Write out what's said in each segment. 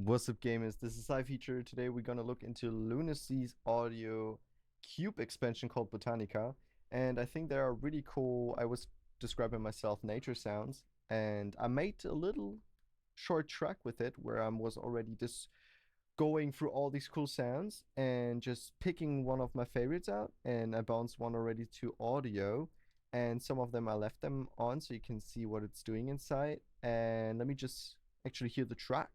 What's up, gamers? This is Feature. Today we're gonna look into Lunacy's audio cube expansion called Botanica, and I think they are really cool. I was describing myself nature sounds, and I made a little short track with it where I was already just going through all these cool sounds and just picking one of my favorites out, and I bounced one already to audio, and some of them I left them on so you can see what it's doing inside. And let me just actually hear the track.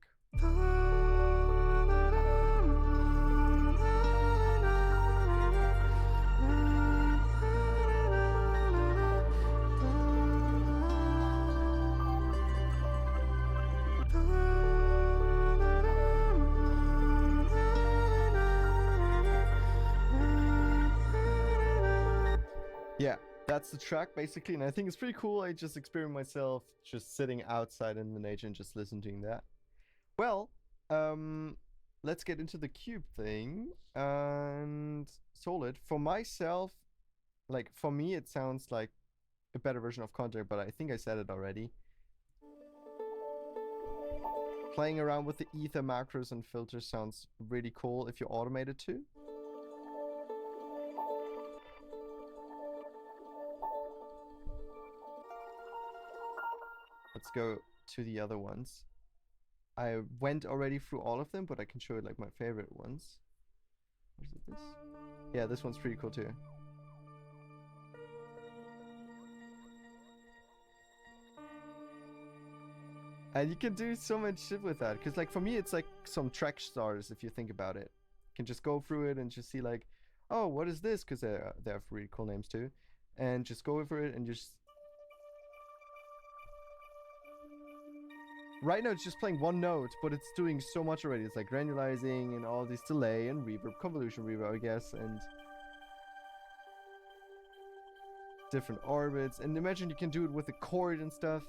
Yeah, that's the track basically, and I think it's pretty cool. I just experienced myself just sitting outside in the nature and just listening to that. Well, um, let's get into the cube thing. And Solid, for myself, like for me, it sounds like a better version of Contact, but I think I said it already. Playing around with the ether macros and filters sounds really cool if you automate it too. Let's go to the other ones. I went already through all of them, but I can show you like my favorite ones. Where's it, this? Yeah, this one's pretty cool too. And you can do so much shit with that, because like for me it's like some track stars if you think about it. You can just go through it and just see like, oh, what is this? Because they have really cool names too. And just go over it and just... Right now it's just playing one note, but it's doing so much already. It's like granularizing and all this delay and reverb, convolution reverb, I guess, and different orbits. And imagine you can do it with a chord and stuff.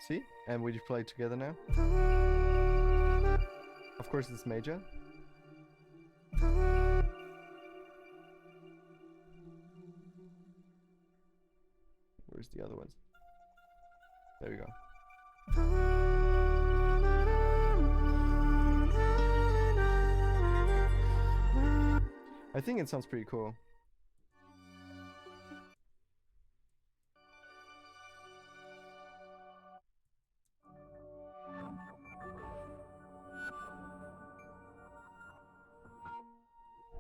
See? And we just play together now. Of course it's major. Where's the other ones? There we go. I think it sounds pretty cool.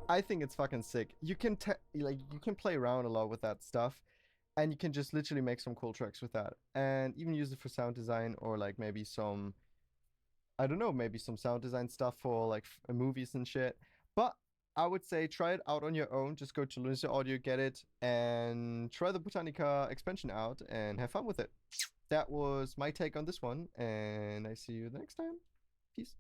I think it's fucking sick. You can you can play around a lot with that stuff, and you can just literally make some cool tracks with that, and even use it for sound design, or like maybe some, I don't know, maybe some sound design stuff for like movies and shit. But I would say try it out on your own. Just go to Lunacy Audio, get it, and try the Botanica expansion out and have fun with it. That was my take on this one, and I see you next time. Peace.